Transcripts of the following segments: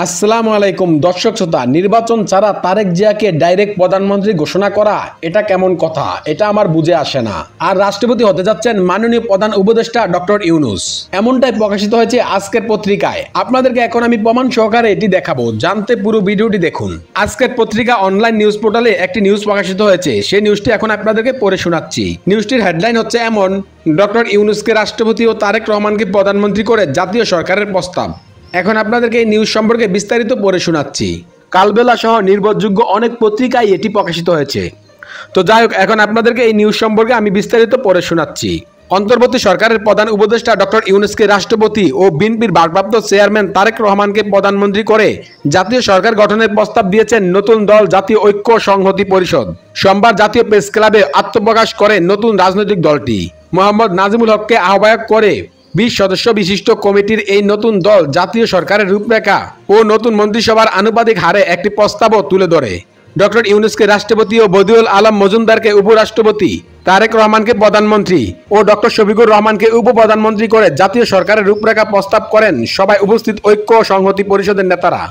আসসালামু আলাইকুম দর্শক শ্রোতা, নির্বাচন ছাড়া তারেক জিয়াকে ডাইরেক্ট প্রধানমন্ত্রী ঘোষণা করা এটা কেমন কথা? এটা আমার বুঝে আসে না। আর রাষ্ট্রপতি হতে যাচ্ছেন মাননীয় প্রধান উপদেষ্টা ডক্টর ইউনূস, এমনটাই প্রকাশিত হয়েছে আজকের পত্রিকায়। আপনাদেরকে এখন আমি প্রমাণ সহকারে এটি দেখাবো। জানতে পুরো ভিডিওটি দেখুন। আজকের পত্রিকা অনলাইন নিউজ পোর্টালে একটি নিউজ প্রকাশিত হয়েছে, সেই নিউজটি এখন আপনাদেরকে পড়ে শোনাচ্ছি। নিউজটির হেডলাইন হচ্ছে এমন: ডক্টর ইউনূসকে রাষ্ট্রপতি ও তারেক রহমানকে প্রধানমন্ত্রী করে জাতীয় সরকারের প্রস্তাব। এখন আপনাদেরকে এই নিউজ সম্পর্কে বিস্তারিত পড়ে শোনাচ্ছি। কালবেলা সহ নির্ভরযোগ্য অনেক পত্রিকায় এটি প্রকাশিত হয়েছে। তো যাই হোক, এখন আপনাদেরকে এই নিউজ সম্পর্কে আমি বিস্তারিত পড়ে শোনাচ্ছি। অন্তর্বর্তী সরকারের প্রধান উপদেষ্টা ডক্টর ইউনূসকে রাষ্ট্রপতি ও বিএনপির ভারপ্রাপ্ত চেয়ারম্যান তারেক রহমানকে প্রধানমন্ত্রী করে জাতীয় সরকার গঠনের প্রস্তাব দিয়েছেন নতুন দল জাতীয় ঐক্য সংহতি পরিষদ। সোমবার জাতীয় প্রেস ক্লাবে আত্মপ্রকাশ করে নতুন রাজনৈতিক দলটি। মোহাম্মদ নাজিমুল হককে আহ্বায়ক করে 20 সদস্য বিশিষ্ট কমিটির এই নতুন দল জাতীয় সরকারের রূপরেখা ও নতুন মন্ত্রিসভার আনুপাতিক হারে একটি প্রস্তাবও তুলে ধরে। ডক্টর ইউনূসকে রাষ্ট্রপতি ও বদিউল আলম মজুমদারকে উপরাষ্ট্রপতি, তারেক রহমানকে প্রধানমন্ত্রী ও ডক্টর শফিকুর রহমানকে উপপ্রধানমন্ত্রী করে জাতীয় সরকারের রূপরেখা প্রস্তাব করেন সভায় উপস্থিত ঐক্য ও সংহতি পরিষদের নেতারা।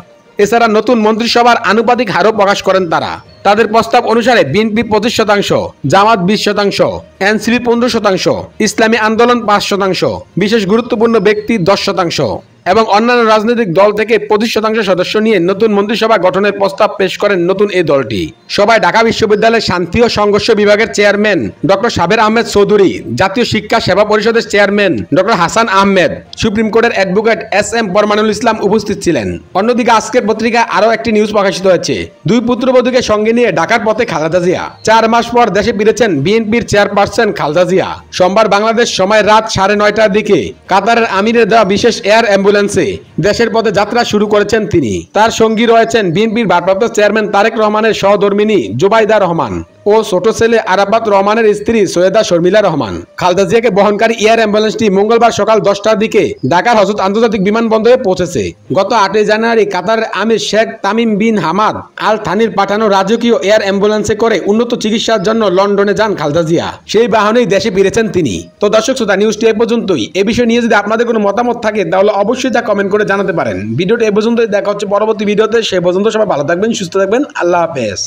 এছাড়া নতুন মন্ত্রিসভার আনুপাতিক হারও প্রকাশ করেন তারা। তাদের প্রস্তাব অনুসারে বিএনপি 25%, জামাত 20%, এনসিপি 15%, ইসলামী আন্দোলন 5%, বিশেষ গুরুত্বপূর্ণ ব্যক্তি 10% এবং অন্যান্য রাজনৈতিক দল থেকে 25% সদস্য নিয়ে নতুন মন্ত্রিসভা গঠনের প্রস্তাব পেশ করেন নতুন এই দলটি। সভায় ঢাকা বিশ্ববিদ্যালয়ের শান্তি ও সংঘর্ষ বিভাগের চেয়ারম্যান ডক্টর সাবের আহমেদ চৌধুরী, জাতীয় শিক্ষা সেবা পরিষদের chairman doctor Hasan Ahmed, supreme কোর্টের অ্যাডভোকেট SM পরমানুল ইসলাম উপস্থিত ছিলেন। অন্যদিকে আজকের পত্রিকায় আরও একটি নিউজ প্রকাশিত হয়েছে। দুই পুত্রবধূকে সঙ্গে নিয়ে ঢাকার পথে খালেদা জিয়া। 4 মাস পর দেশে ফিরেছেন বিএনপির চেয়ারপারসন খালেদা জিয়া। সোমবার বাংলাদেশ সময় রাত 9:30টার দিকে কাতারের আমিরের দেওয়া বিশেষ এয়ার অ্যাম্বুলেন্সে দেশের পথে যাত্রা শুরু করেছেন তিনি। তার সঙ্গী রয়েছেন বিএনপির ভারপ্রাপ্ত চেয়ারম্যান তারেক রহমানের সহধর্মিণী জুবাইদা রহমান ও ছোট ছেলে আরাফাত রহমানের স্ত্রী সৈয়দা শর্মিলা রহমান। খালেদা জিয়াকে বহনকারী এয়ার অ্যাম্বুলেন্সটি মঙ্গলবার সকাল 10টার দিকে ঢাকার হযরত আন্তর্জাতিক বিমানবন্দরে পৌঁছেছে। গত 8 জানুয়ারি কাতারের আমির Sheikh Tamim bin Hamad Al থানির পাঠানো রাজকীয় এয়ার অ্যাম্বুলেন্সে করে উন্নত চিকিৎসার জন্য লন্ডনে যান খালেদা জিয়া। সেই বাহনেই দেশে ফিরেছেন তিনি। তো দর্শক শ্রোতা, নিউজটি এ পর্যন্তই। এই বিষয় নিয়ে যদি আপনাদের কোনো মতামত থাকে তাহলে অবশ্যই তা কমেন্ট করে জানাতে পারেন। ভিডিওটি এ পর্যন্তই। দেখা হচ্ছে পরবর্তী ভিডিওতে। সে পর্যন্ত সবাই ভালো থাকবেন, সুস্থ থাকবেন। আল্লাহ হাফেজ।